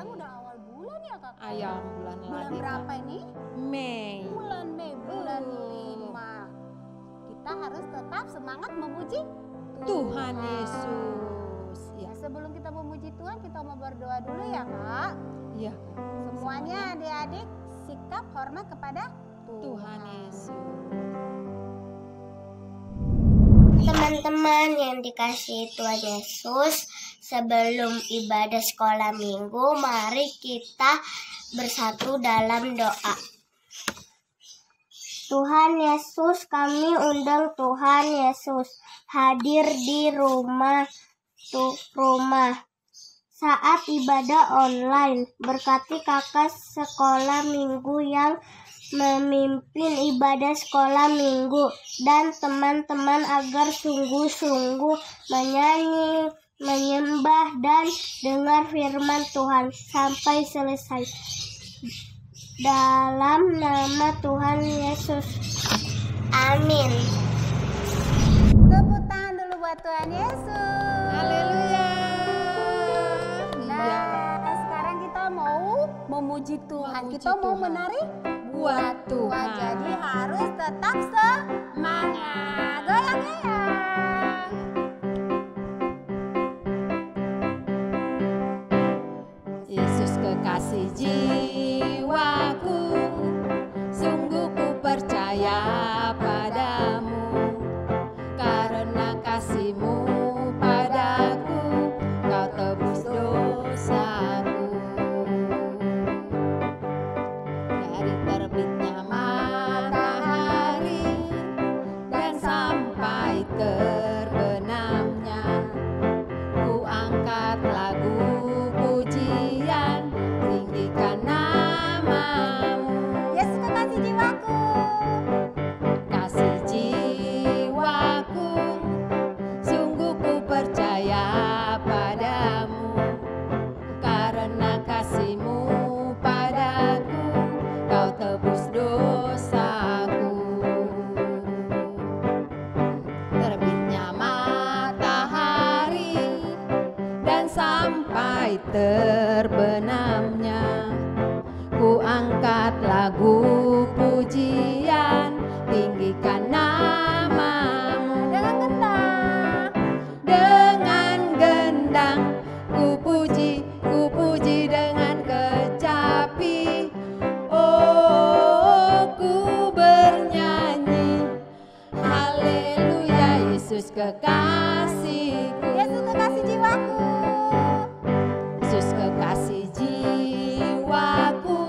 sekarang udah awal bulan ya Kakak? Ayam bulan lagi. Berapa ini? Mei. Bulan Mei, bulan 5. Kita harus tetap semangat memuji Tuhan Yesus. Ya. Sebelum kita memuji Tuhan, kita mau berdoa dulu ya Kak. Iya. Semuanya adik-adik sikap hormat kepada Tuhan Yesus. Teman-teman yang dikasihi Tuhan Yesus, sebelum ibadah sekolah minggu, mari kita bersatu dalam doa. Tuhan Yesus, kami undang Tuhan Yesus hadir di rumah saat ibadah online. Berkati kakak sekolah minggu yang memimpin ibadah sekolah minggu dan teman-teman agar sungguh-sungguh menyanyi, menyembah dan dengar firman Tuhan sampai selesai. Dalam nama Tuhan Yesus. Amin. Tepuk tangan dulu buat Tuhan Yesus. Haleluya. Nah, sekarang kita mau memuji Tuhan. Kita mau menari buat Tuhan. Jadi harus tetap semangat. Goyang-goyang. Yesus kekasih jiwaku, sungguh ku percaya padamu, karena kasih-Mu padaku, Kau tebus dosaku. Dari terbitnya matahari dan sampai terbenamnya, ku angkat lagu pujian, tinggikan nama-Mu. Yesus kekasih jiwaku. Kasih jiwaku, sungguh ku percaya padamu, karena kasih-Mu padaku, Kau tebus dosaku. Terbitnya matahari dan sampai terbenamnya, ku angkat lagu pujian, tinggikan nama-Mu. Dengan gendang ku puji dengan kecapi. Oh, ku bernyanyi haleluya. Yesus kekasihku, Yesus kekasih jiwaku. Yesus kekasih jiwaku,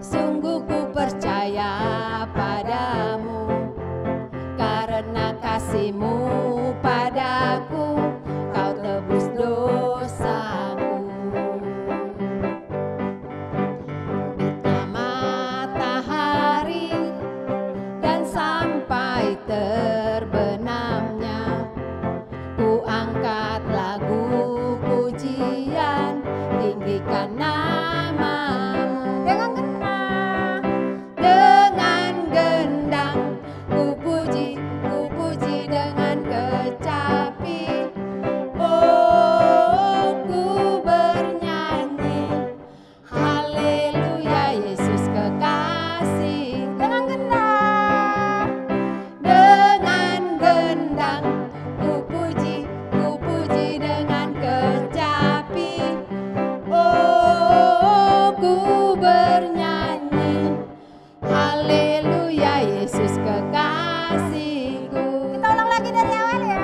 sungguh ku percaya padamu, karena kasih-Mu padaku, Kau tebus dosaku. Terbitnya matahari dan sampai terbenamnya, ku angkat lagu pujian, tinggikan nama-Mu. Dengan gendang ku puji dengan kecapi. Oh, ku bernyanyi haleluya. Yesus kekasih, dengan gendang ku puji dengan kecapi. Oh, ku bernyanyi haleluya. Yesus kekasihku. Kita ulang lagi dari awal ya.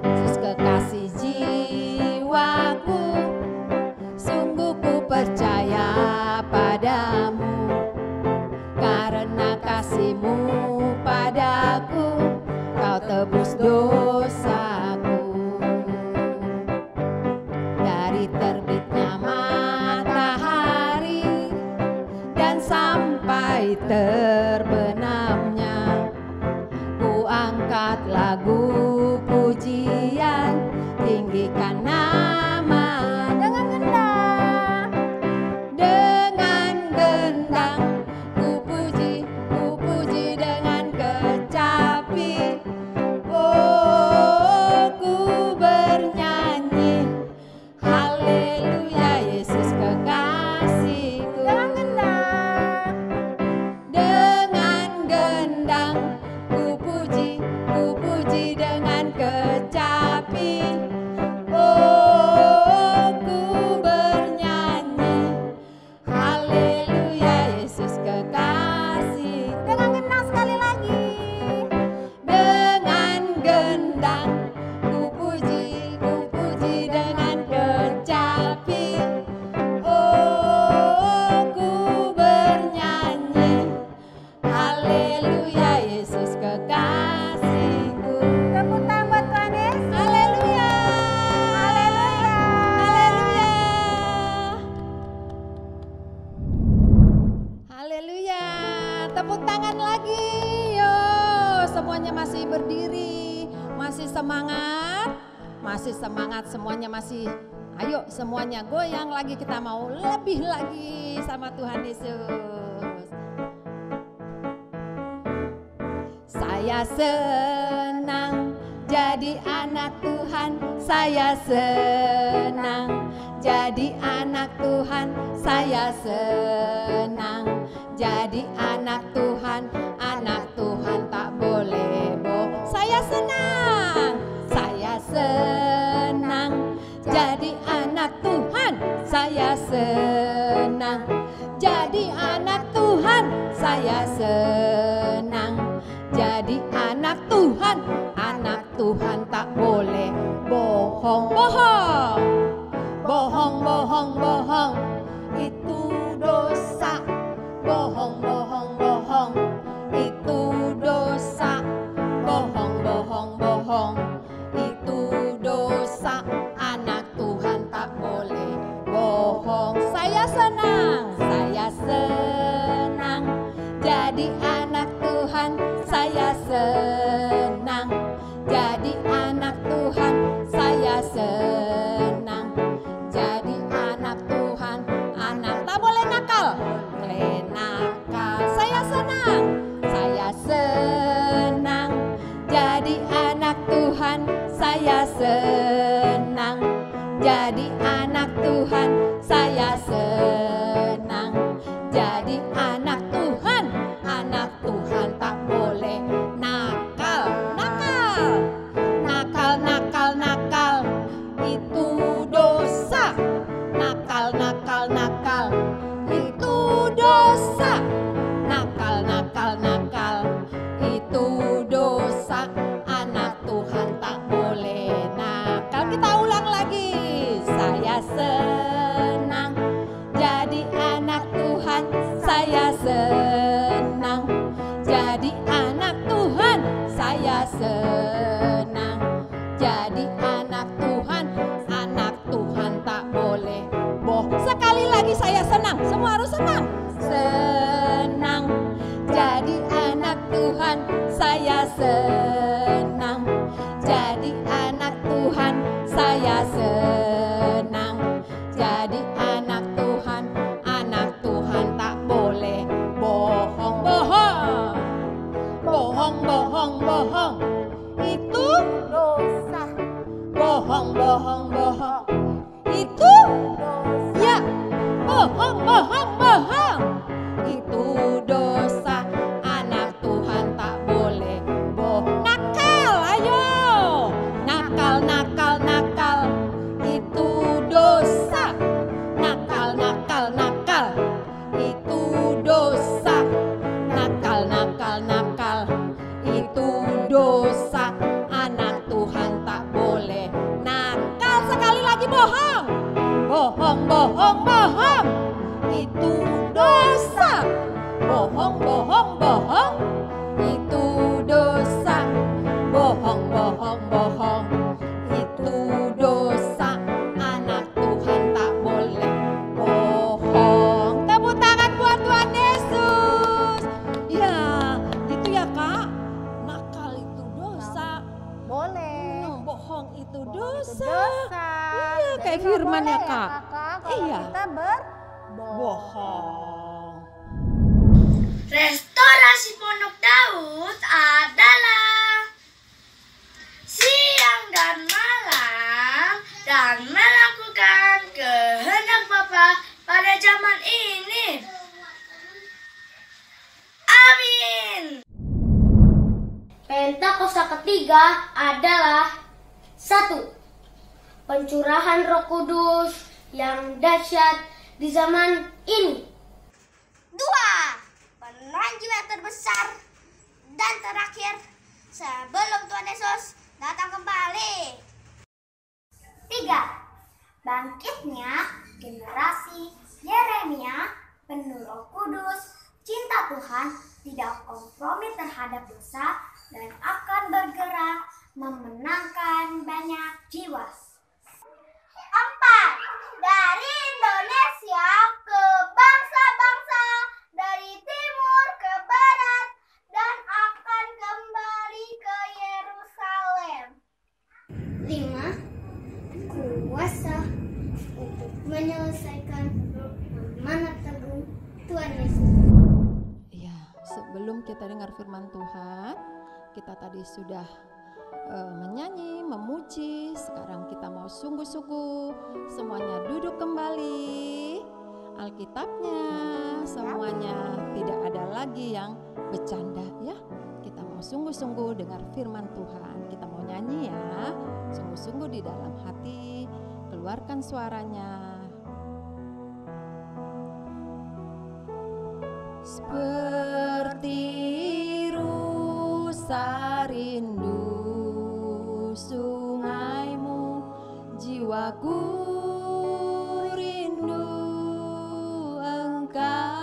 Yesus kekasih jiwaku, sungguh ku percaya padamu, karena kasih-Mu padaku, Kau tebus dosaku. Dari terbitnya matahari dan sampai terbenamnya, ku angkat lagu pujian, tinggikan nama. Dengan gendang ku puji dengan kecapi. Oh, ku bernyanyi haleluya. masih semangat, semuanya masih, ayo semuanya goyang lagi, kita mau lebih lagi sama Tuhan Yesus. Saya senang jadi anak Tuhan, saya senang jadi anak Tuhan, saya senang jadi anak Tuhan tak boleh bohong. Saya senang jadi anak Tuhan, saya senang jadi anak Tuhan, saya senang jadi anak Tuhan tak boleh bohong. Bohong itu dosa. Bohong itu dosa. Bohong itu dosa. Anak Tuhan tak boleh bohong. Saya senang jadi anak Tuhan, saya senang jadi anak Tuhan, saya senang jadi anak Tuhan. Anak tak boleh nakal, saya senang jadi anak Tuhan, saya senang jadi anak Tuhan, saya senang jadi anak Tuhan tak boleh nakal. Itu dosa. Nakal itu dosa. Nakal itu dosa. Anak Tuhan tak boleh nakal. Kita ulang lagi. Saya senang jadi anak Tuhan, saya senang jadi anak Tuhan, saya senang jadi anak Tuhan tak boleh bohong. Sekali lagi saya senang, semua harus senang. Senang jadi anak Tuhan, saya senang jadi anak Tuhan, saya senang jadi anak Tuhan tak boleh bohong. Bohong itu Dosa. bohong itu ya. Bohong itu dosa. Anak Tuhan tak boleh bohong. Nakal, ayo nakal itu dosa. Nakal itu dosa. Nakal itu dosa. Anak Tuhan tak boleh nakal. Sekali lagi bohong itu dosa. Bohong itu dosa. Bohong itu dosa. Anak Tuhan tak boleh bohong. Tepuk tangan buat Tuhan Yesus. Ya, itu ya Kak. Nakal itu dosa. Boleh. Bohong itu Bohong itu dosa. dosa. Iya, Jadi kayak nggak firman ya boleh Kak. Kakak, kalau Iya. kita berbohong. Bohong. Restorasi Pondok Daud adalah siang dan malam dan melakukan kehendak Bapa pada zaman ini. Amin. Pentakosta ketiga adalah 1. Pencurahan Roh Kudus yang dahsyat di zaman ini. 2. Penranjian terbesar dan terakhir sebelum Tuhan Yesus datang kembali. 3. Bangkitnya generasi Yeremia penuh Roh Kudus, cinta Tuhan, tidak kompromi terhadap dosa, dan akan bergerak memenangkan banyak jiwa. 4. Dari Indonesia ke bangsa-bangsa, dari timur ke barat, dan akan kembali ke Yerusalem. 5. menyelesaikan manat teguh Tuhan Yesus. Ya, sebelum kita dengar firman Tuhan, kita tadi sudah menyanyi, memuji. Sekarang kita mau sungguh-sungguh semuanya duduk kembali. Alkitabnya semuanya, tidak ada lagi yang bercanda ya. Kita mau sungguh-sungguh dengar firman Tuhan. Kita mau nyanyi ya, sungguh-sungguh di dalam hati, keluarkan suaranya. Seperti rusa rindu sungaimu, jiwaku rindu Engkau.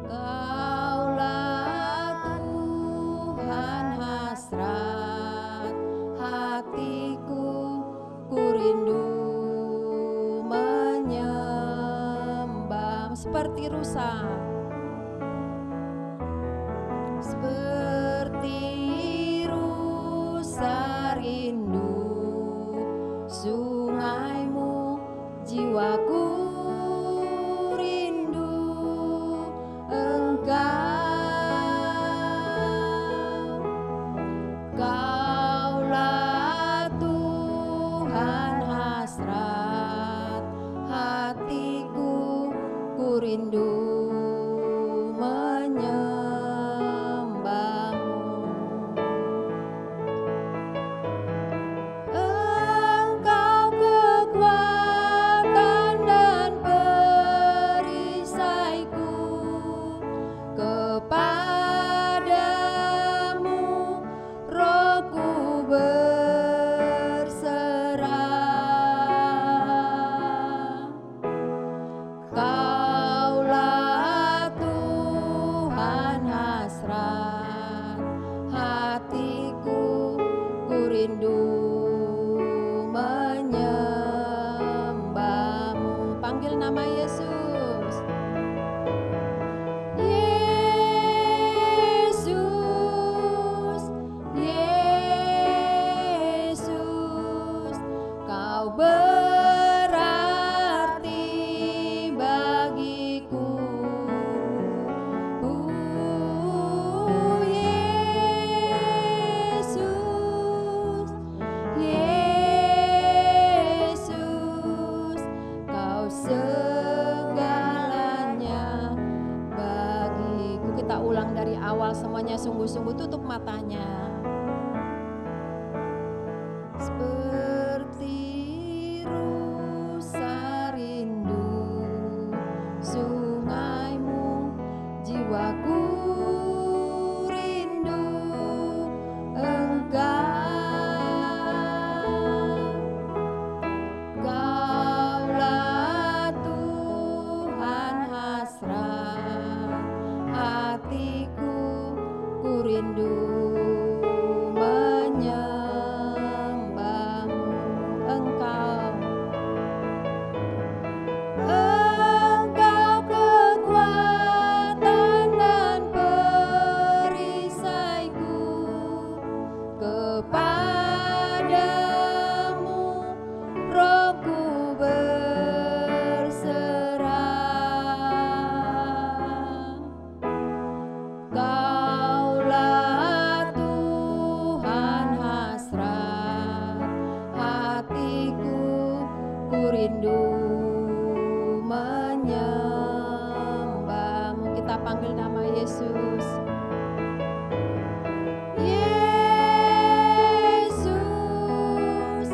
Kaulah Tuhan hasrat hatiku, ku rindu menyembah. Seperti rusa, seperti rusa rindu sungaimu, jiwaku rindu Engkau. Kaulah Tuhan hasrat hatiku, ku rindu menyembahmu. Engkau kekuatan dan perisaiku, kepadamu rohku berserah. Kaulah Tuhan hasrat hatiku, ku rindu menyembahmu. Panggil nama Yesus. Yesus, Yesus, Kau berarti bagiku. Yesus, Yesus, Kau segalanya bagiku. Kita ulang dari awal semuanya, sungguh-sungguh tutup matanya. Seperti rusa rindu sungaimu, jiwaku rindu Engkau. Kaulah Tuhan hasrat hatiku, ku rindu menyembahmu. Engkau, Engkau kekuatan dan perisaiku, kepadamu rohku berserah. Kaulah Tuhan hasrat hatiku, ku rindu menyembahmu. Kita panggil nama Yesus. Yesus,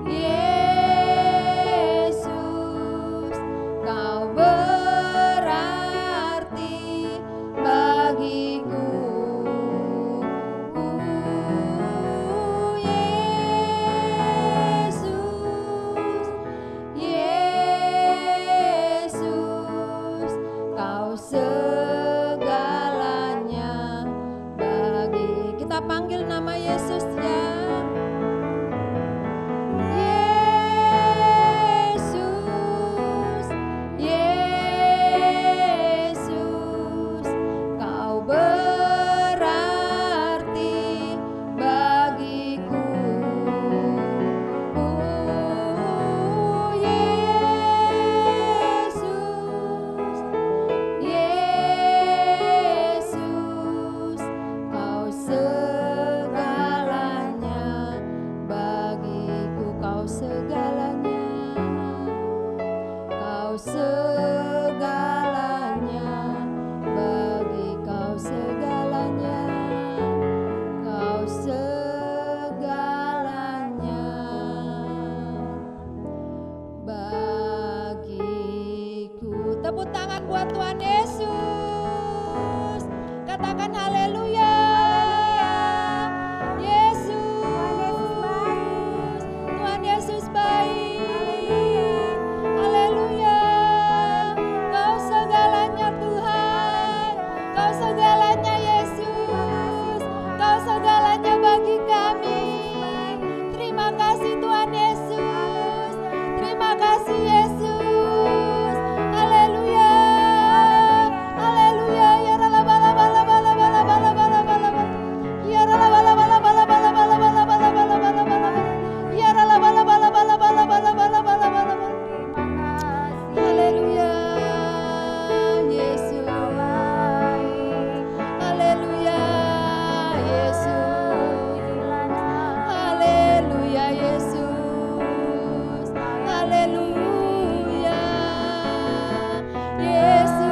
Yesus, Kau berarti bagiku. Yesus, Yesus, Tepuk tangan buat Tuhan Yesus. Katakan haleluya. Tuhan Yesus baik. Haleluya. Kau segalanya Tuhan. Kau segalanya Yesus. Kau segalanya bagi kami. Terima kasih Tuhan Yesus. Terima kasih Yesus. Haleluya. Haleluya. Ya rala bala bala bala bala bala bala bala. Ya rala bala bala bala bala bala bala bala bala bala bala. Ya rala bala bala bala bala bala bala bala bala. Haleluya. Yesus. Haleluya. Yesus. Haleluya Yesus. Haleluya. Yesus.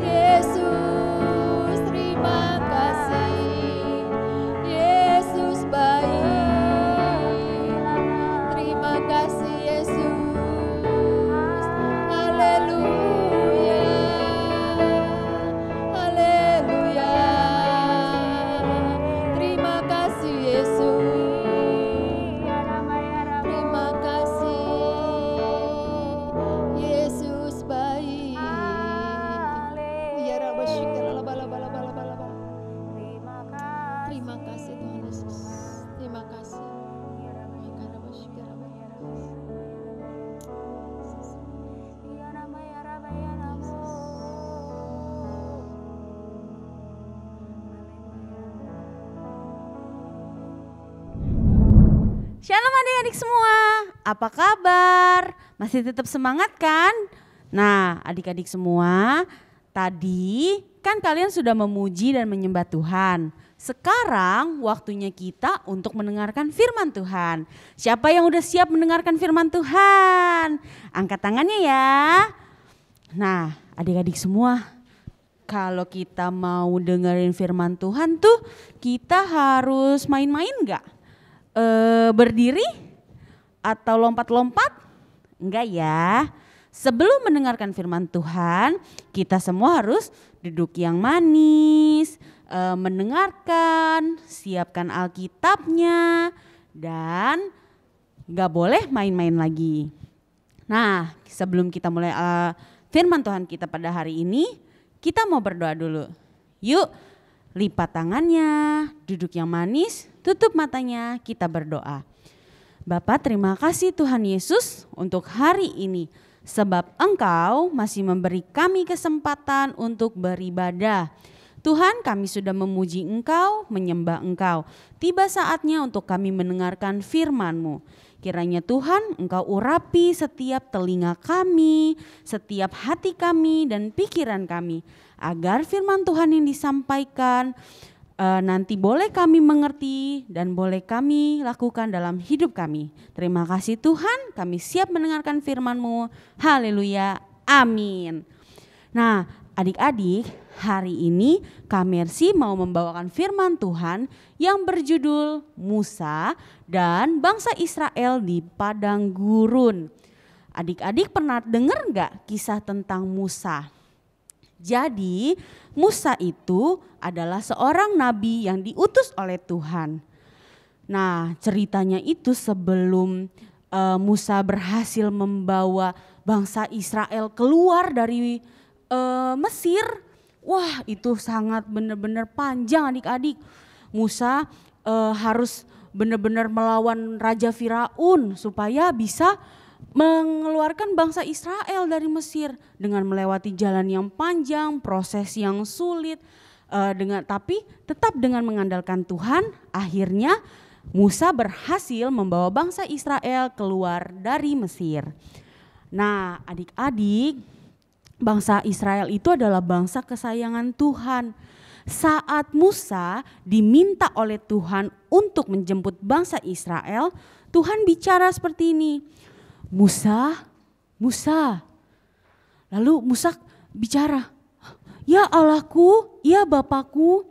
Yesus, terima kasih. Yesus baik. Terima kasih Yesus. Haleluya. Haleluya. Terima kasih Yesus. Terima kasih. Yesus baik. Ya Rabbi syukur bala bala bala bala bala. Terima kasih Tuhan Yesus. Terima kasih. Ya Rabbi syukur Shalom adik-adik semua, apa kabar? Masih tetap semangat kan? Nah adik-adik semua, tadi kan kalian sudah memuji dan menyembah Tuhan. Sekarang waktunya kita untuk mendengarkan firman Tuhan. Siapa yang udah siap mendengarkan firman Tuhan? Angkat tangannya ya. Nah adik-adik semua, kalau kita mau dengerin firman Tuhan tuh kita harus main-main gak? Berdiri atau lompat-lompat? Enggak ya. Sebelum mendengarkan firman Tuhan, kita semua harus duduk yang manis, mendengarkan, siapkan Alkitabnya, dan gak boleh main-main lagi. Nah, sebelum kita mulai firman Tuhan kita pada hari ini, kita mau berdoa dulu. Yuk, lipat tangannya, duduk yang manis, tutup matanya, kita berdoa. Bapa, terima kasih Tuhan Yesus untuk hari ini. Sebab Engkau masih memberi kami kesempatan untuk beribadah. Tuhan, kami sudah memuji Engkau, menyembah Engkau. Tiba saatnya untuk kami mendengarkan firman-Mu. Kiranya Tuhan, Engkau urapi setiap telinga kami, setiap hati kami dan pikiran kami. Agar firman Tuhan yang disampaikan nanti boleh kami mengerti dan boleh kami lakukan dalam hidup kami. Terima kasih Tuhan, kami siap mendengarkan firman-Mu. Haleluya, amin. Nah adik-adik, hari ini Kak Mercy mau membawakan firman Tuhan yang berjudul Musa dan bangsa Israel di Padang Gurun. Adik-adik pernah dengar gak kisah tentang Musa? Jadi Musa itu adalah seorang nabi yang diutus oleh Tuhan. Nah ceritanya itu sebelum Musa berhasil membawa bangsa Israel keluar dari Mesir. Wah itu sangat benar-benar panjang adik-adik. Musa harus benar-benar melawan Raja Firaun supaya bisa mengeluarkan bangsa Israel dari Mesir dengan melewati jalan yang panjang, proses yang sulit, tapi tetap dengan mengandalkan Tuhan. Akhirnya Musa berhasil membawa bangsa Israel keluar dari Mesir. Nah adik-adik, bangsa Israel itu adalah bangsa kesayangan Tuhan. Saat Musa diminta oleh Tuhan untuk menjemput bangsa Israel, Tuhan bicara seperti ini. Musa, Musa. Lalu Musa bicara, ya Allahku, ya Bapakku.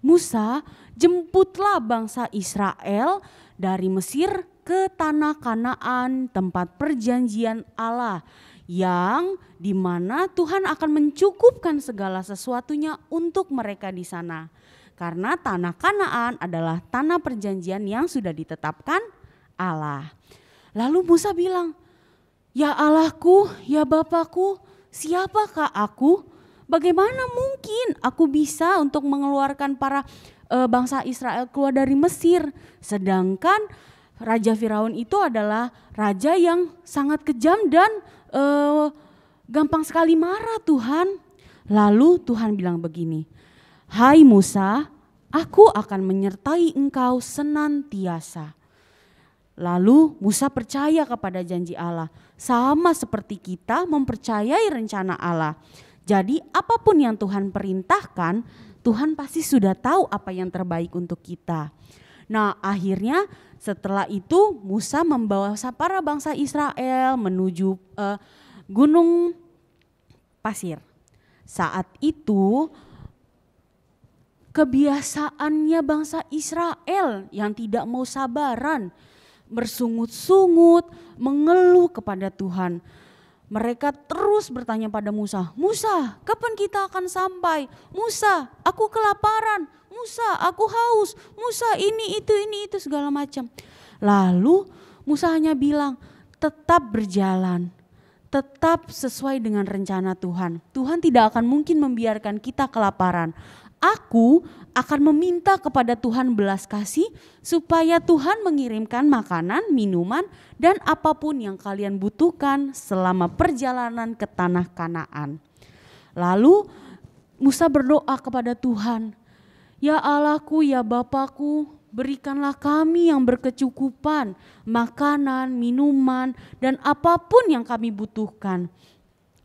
Musa, jemputlah bangsa Israel dari Mesir ke tanah Kanaan, tempat perjanjian Allah, yang dimana Tuhan akan mencukupkan segala sesuatunya untuk mereka di sana. Karena tanah Kanaan adalah tanah perjanjian yang sudah ditetapkan Allah. Lalu Musa bilang, "Ya Allahku, ya Bapakku, siapakah aku? Bagaimana mungkin aku bisa untuk mengeluarkan para bangsa Israel keluar dari Mesir? Sedangkan Raja Firaun itu adalah raja yang sangat kejam dan gampang sekali marah Tuhan." Lalu Tuhan bilang begini, "Hai Musa, aku akan menyertai engkau senantiasa." Lalu Musa percaya kepada janji Allah, sama seperti kita mempercayai rencana Allah. Jadi apapun yang Tuhan perintahkan, Tuhan pasti sudah tahu apa yang terbaik untuk kita. Nah, akhirnya setelah itu Musa membawa para bangsa Israel menuju gunung pasir. Saat itu kebiasaannya bangsa Israel yang tidak mau sabaran, bersungut-sungut, mengeluh kepada Tuhan. Mereka terus bertanya pada Musa, "Musa, kapan kita akan sampai? Musa, aku kelaparan. Musa, aku haus. Musa, ini itu segala macam." Lalu Musa hanya bilang, "Tetap berjalan, tetap sesuai dengan rencana Tuhan. Tuhan tidak akan mungkin membiarkan kita kelaparan. Aku akan meminta kepada Tuhan belas kasih supaya Tuhan mengirimkan makanan, minuman, dan apapun yang kalian butuhkan selama perjalanan ke tanah Kanaan." Lalu Musa berdoa kepada Tuhan, "Ya Allahku, ya Bapakku, berikanlah kami yang berkecukupan, makanan, minuman, dan apapun yang kami butuhkan."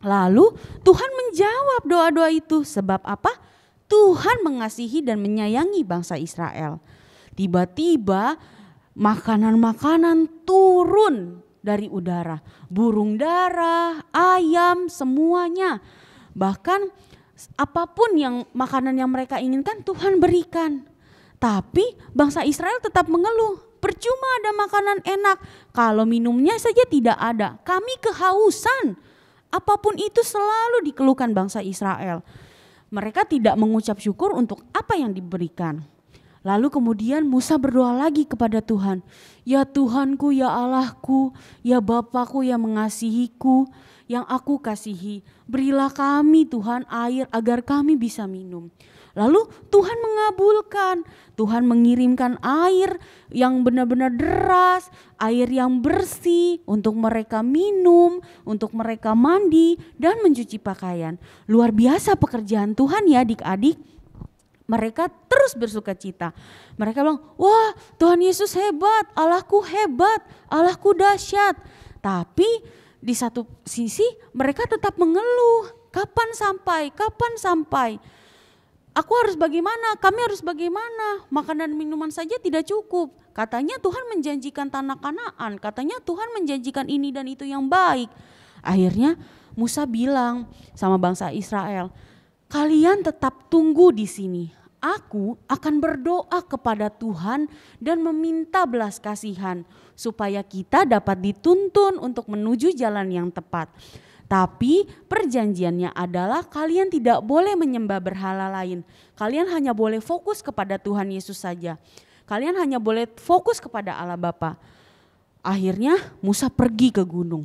Lalu Tuhan menjawab doa-doa itu. Sebab apa? Tuhan mengasihi dan menyayangi bangsa Israel. Tiba-tiba makanan-makanan turun dari udara. Burung dara, ayam, semuanya. Bahkan apapun yang makanan yang mereka inginkan Tuhan berikan. Tapi bangsa Israel tetap mengeluh. Percuma ada makanan enak, kalau minumnya saja tidak ada. Kami kehausan. Apapun itu selalu dikeluhkan bangsa Israel. Mereka tidak mengucap syukur untuk apa yang diberikan. Lalu kemudian Musa berdoa lagi kepada Tuhan. "Ya Tuhanku, ya Allahku, ya Bapakku yang mengasihiku, yang aku kasihi. Berilah kami Tuhan air agar kami bisa minum." Lalu Tuhan mengabulkan. Tuhan mengirimkan air yang benar-benar deras, air yang bersih untuk mereka minum, untuk mereka mandi dan mencuci pakaian. Luar biasa pekerjaan Tuhan ya adik-adik. Mereka terus bersuka cita. Mereka bilang, "Wah, Tuhan Yesus hebat, Allahku hebat, Allahku dahsyat." Tapi di satu sisi mereka tetap mengeluh, "Kapan sampai? Kapan sampai? Aku harus bagaimana? Kami harus bagaimana? Makanan dan minuman saja tidak cukup." Katanya Tuhan menjanjikan tanah Kanaan, katanya Tuhan menjanjikan ini dan itu yang baik. Akhirnya Musa bilang sama bangsa Israel, "Kalian tetap tunggu di sini. Aku akan berdoa kepada Tuhan dan meminta belas kasihan supaya kita dapat dituntun untuk menuju jalan yang tepat. Tapi perjanjiannya adalah kalian tidak boleh menyembah berhala lain. Kalian hanya boleh fokus kepada Tuhan Yesus saja. Kalian hanya boleh fokus kepada Allah Bapa." Akhirnya Musa pergi ke gunung.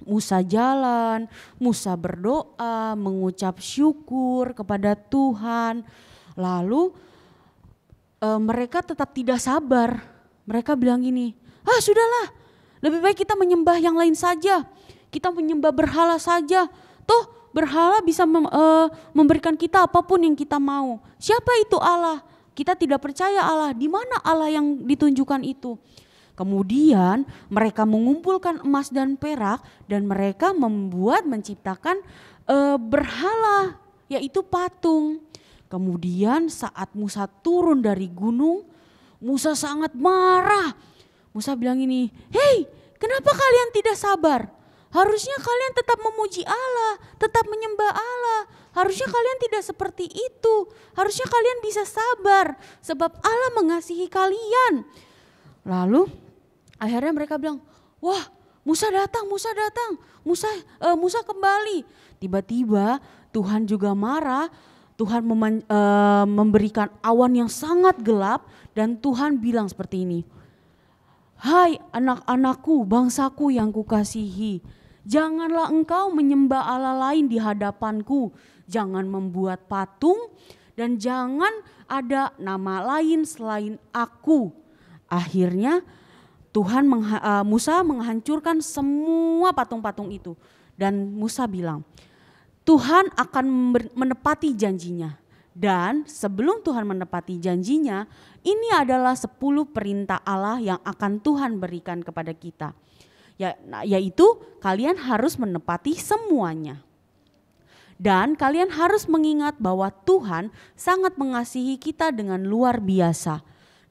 Musa jalan, Musa berdoa, mengucap syukur kepada Tuhan. Lalu mereka tetap tidak sabar. Mereka bilang gini, "Sudahlah, lebih baik kita menyembah yang lain saja. Kita menyembah berhala saja. Toh berhala bisa memberikan kita apapun yang kita mau. Siapa itu Allah? Kita tidak percaya Allah. Di mana Allah yang ditunjukkan itu?" Kemudian mereka mengumpulkan emas dan perak dan mereka menciptakan berhala, yaitu patung. Kemudian saat Musa turun dari gunung, Musa sangat marah. Musa bilang ini, "Hei, kenapa kalian tidak sabar? Harusnya kalian tetap memuji Allah, tetap menyembah Allah. Harusnya kalian tidak seperti itu. Harusnya kalian bisa sabar sebab Allah mengasihi kalian." Lalu Akhirnya mereka bilang, wah Musa datang, Musa kembali. Tiba-tiba Tuhan juga marah, Tuhan memberikan awan yang sangat gelap dan Tuhan bilang seperti ini. Hai anak-anakku, bangsaku yang kukasihi, janganlah engkau menyembah Allah lain di hadapanku, jangan membuat patung dan jangan ada nama lain selain aku. Akhirnya Musa menghancurkan semua patung-patung itu. Dan Musa bilang, Tuhan akan menepati janjinya. Dan sebelum Tuhan menepati janjinya, ini adalah 10 perintah Allah yang akan Tuhan berikan kepada kita. Yaitu kalian harus menepati semuanya. Dan kalian harus mengingat bahwa Tuhan sangat mengasihi kita dengan luar biasa.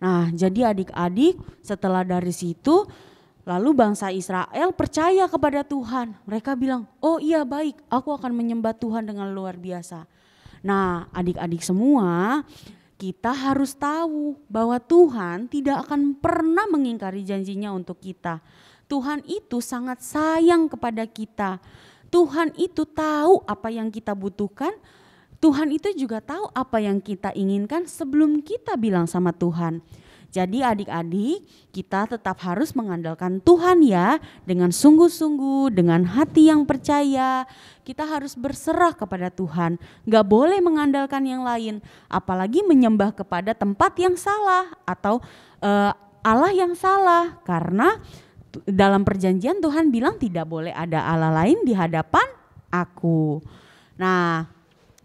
Nah, jadi adik-adik setelah dari situ lalu bangsa Israel percaya kepada Tuhan. Mereka bilang, oh iya baik, aku akan menyembah Tuhan dengan luar biasa. Nah, adik-adik semua, kita harus tahu bahwa Tuhan tidak akan pernah mengingkari janjinya untuk kita. Tuhan itu sangat sayang kepada kita. Tuhan itu tahu apa yang kita butuhkan. Tuhan itu juga tahu apa yang kita inginkan sebelum kita bilang sama Tuhan. Jadi adik-adik, kita tetap harus mengandalkan Tuhan ya, dengan sungguh-sungguh, dengan hati yang percaya. Kita harus berserah kepada Tuhan, gak boleh mengandalkan yang lain, apalagi menyembah kepada tempat yang salah atau Allah yang salah. Karena dalam perjanjian Tuhan bilang tidak boleh ada Allah lain di hadapan aku. Nah,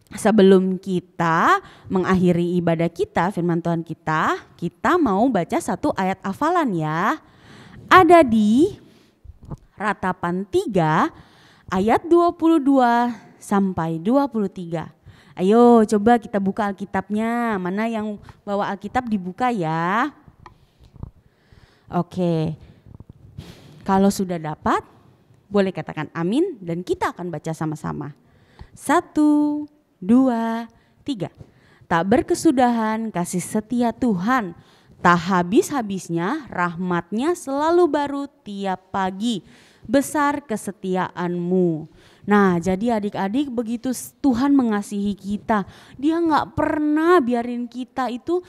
sebelum kita mengakhiri ibadah kita, firman Tuhan kita mau baca satu ayat hafalan ya. Ada di Ratapan 3 ayat 22 sampai 23. Ayo coba kita buka Alkitabnya. Mana yang bawa Alkitab dibuka ya. Oke. Kalau sudah dapat, boleh katakan amin dan kita akan baca sama-sama. 1, 2, 3. Tak berkesudahan kasih setia Tuhan, tak habis-habisnya rahmat-Nya selalu baru tiap pagi, besar kesetiaanmu. Nah, jadi adik-adik begitu Tuhan mengasihi kita, Dia gak pernah biarin kita itu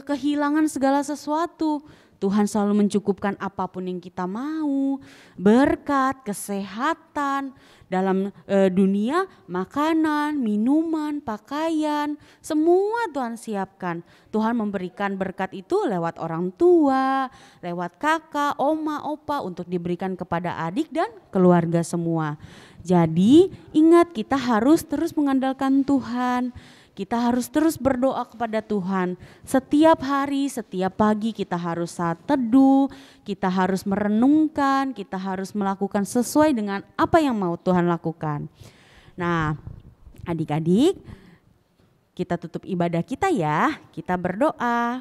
kehilangan segala sesuatu. Tuhan selalu mencukupkan apapun yang kita mau, berkat, kesehatan, dalam dunia makanan, minuman, pakaian, semua Tuhan siapkan. Tuhan memberikan berkat itu lewat orang tua, lewat kakak, oma, opa untuk diberikan kepada adik dan keluarga semua. Jadi ingat kita harus terus mengandalkan Tuhan. Kita harus terus berdoa kepada Tuhan. Setiap hari, setiap pagi kita harus saat teduh, kita harus merenungkan, kita harus melakukan sesuai dengan apa yang mau Tuhan lakukan. Nah, adik-adik, kita tutup ibadah kita ya. Kita berdoa.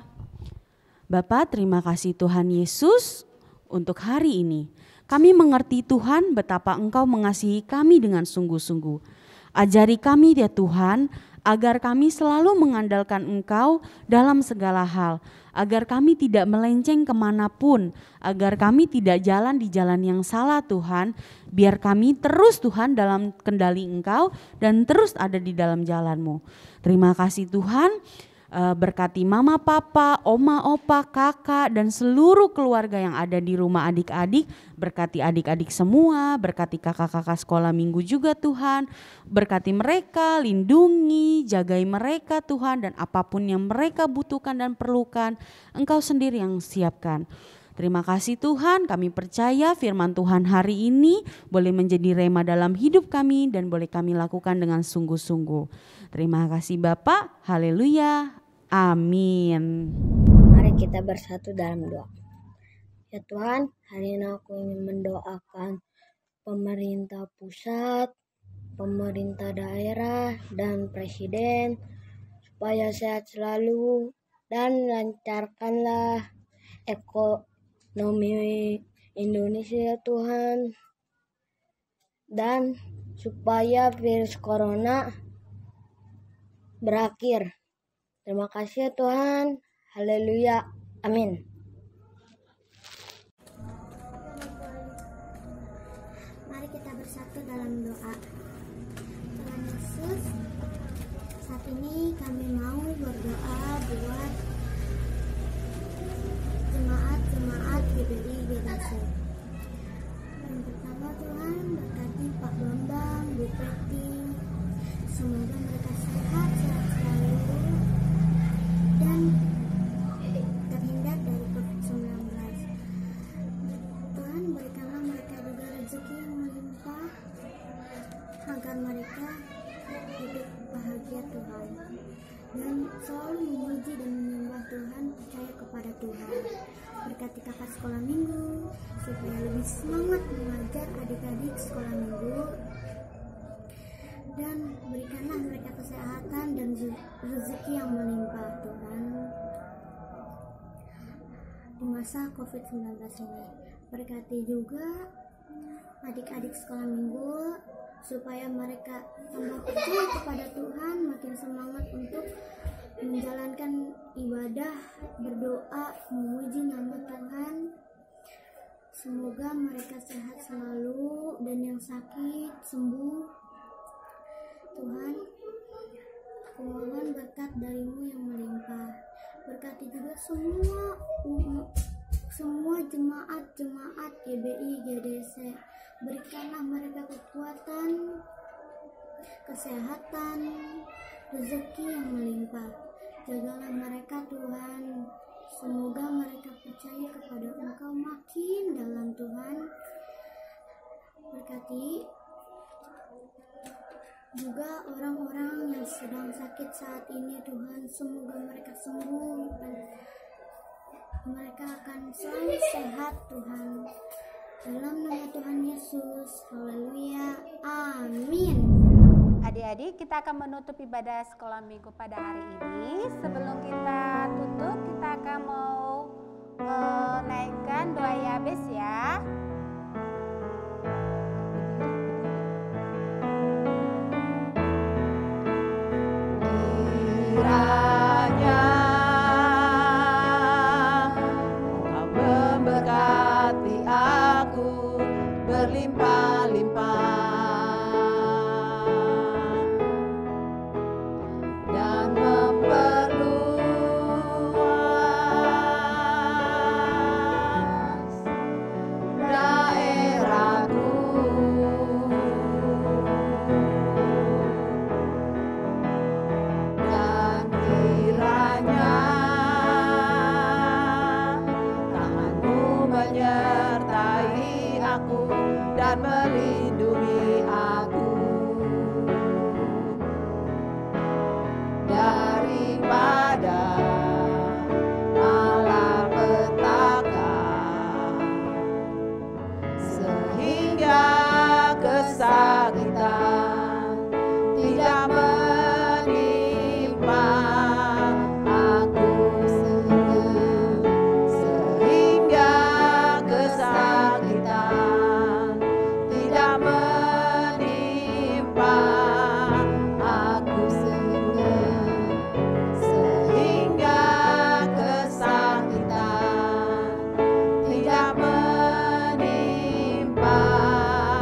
Bapa, terima kasih Tuhan Yesus untuk hari ini. Kami mengerti Tuhan betapa Engkau mengasihi kami dengan sungguh-sungguh. Ajari kami ya Tuhan, agar kami selalu mengandalkan Engkau dalam segala hal, agar kami tidak melenceng kemanapun, agar kami tidak jalan di jalan yang salah Tuhan, biar kami terus Tuhan dalam kendali Engkau dan terus ada di dalam jalan-Mu. Terima kasih Tuhan, berkati mama, papa, oma, opa, kakak dan seluruh keluarga yang ada di rumah adik-adik. Berkati adik-adik semua, berkati kakak-kakak sekolah minggu juga Tuhan. Berkati mereka, lindungi, jagai mereka Tuhan, dan apapun yang mereka butuhkan dan perlukan, Engkau sendiri yang siapkan. Terima kasih Tuhan, kami percaya firman Tuhan hari ini boleh menjadi rema dalam hidup kami dan boleh kami lakukan dengan sungguh-sungguh. Terima kasih Bapak, haleluya, amin. Mari kita bersatu dalam doa. Ya Tuhan, hari ini aku ingin mendoakan pemerintah pusat, pemerintah daerah, dan presiden supaya sehat selalu dan lancarkanlah ekonomi Indonesia ya Tuhan, dan supaya virus corona berakhir. Terima kasih ya Tuhan, haleluya, amin. bersatu dalam doa. Tuhan Yesus, saat ini kami mau berdoa buat jemaat GBI GDC. Yang pertama, Tuhan berkati Pak Bambang, Bu Preti, semoga mereka sehat selalu dan terhindar dari COVID-19. Tuhan, berikanlah mereka juga rezeki yang melimpah agar mereka hidup bahagia, Tuhan, dan selalu memuji dan menyembah Tuhan, percaya kepada Tuhan. Berkati kakak sekolah minggu supaya lebih semangat mengajar adik-adik sekolah minggu, dan berikanlah mereka kesehatan dan rezeki yang melimpah, Tuhan, di masa COVID-19 ini. Berkati juga adik-adik sekolah minggu supaya mereka tambah percaya kepada Tuhan, makin semangat untuk menjalankan ibadah, berdoa, memuji nama Tuhan. Semoga mereka sehat selalu dan yang sakit sembuh. Tuhan, aku mohon berkat dari-Mu yang melimpah. Berkati juga semua jemaat GBI GDC. Berikanlah mereka kekuatan, kesehatan, rezeki yang melimpah. Jagalah mereka, Tuhan. Semoga mereka percaya kepada Engkau makin dalam, Tuhan. Berkati juga orang-orang yang sedang sakit saat ini, Tuhan. Semoga mereka sembuh dan mereka akan selalu sehat, Tuhan. Dalam nama Tuhan Yesus, haleluya, amin. Adik-adik, kita akan menutup ibadah sekolah minggu pada hari ini. Sebelum kita tutup, kita akan mau naikkan doa Yabes ya. Kiranya Engkau memberkati aku berlimpah-limpah dan memperluas daerahku. Dan kiranya tangan-Mu menyertai aku dan melindungi aku daripada malapetaka, sehingga kesakitan tidak menimpa aku, sehingga kesakitan tidak menimpa aku, sehingga kesakitan tidak menimpa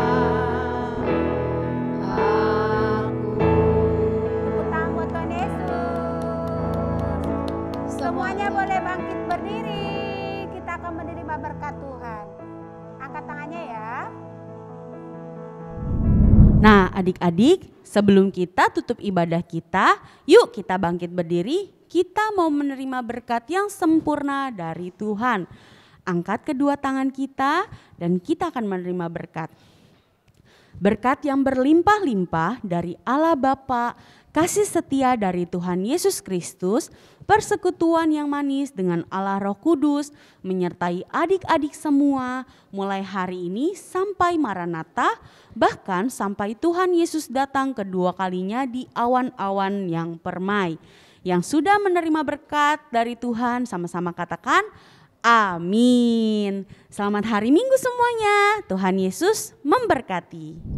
aku. Tepuk tangan buat Tuhan Yesus. Semuanya boleh bangkit berdiri. Kita akan menerima berkat Tuhan. Angkat tangannya ya. Nah, adik-adik, sebelum kita tutup ibadah kita, yuk kita bangkit berdiri. Kita mau menerima berkat yang sempurna dari Tuhan. Angkat kedua tangan kita dan kita akan menerima berkat. Berkat yang berlimpah-limpah dari Allah Bapa, kasih setia dari Tuhan Yesus Kristus, persekutuan yang manis dengan Allah Roh Kudus, menyertai adik-adik semua mulai hari ini sampai Maranatha, bahkan sampai Tuhan Yesus datang kedua kalinya di awan-awan yang permai. Yang sudah menerima berkat dari Tuhan sama-sama katakan amin. Selamat hari Minggu semuanya. Tuhan Yesus memberkati.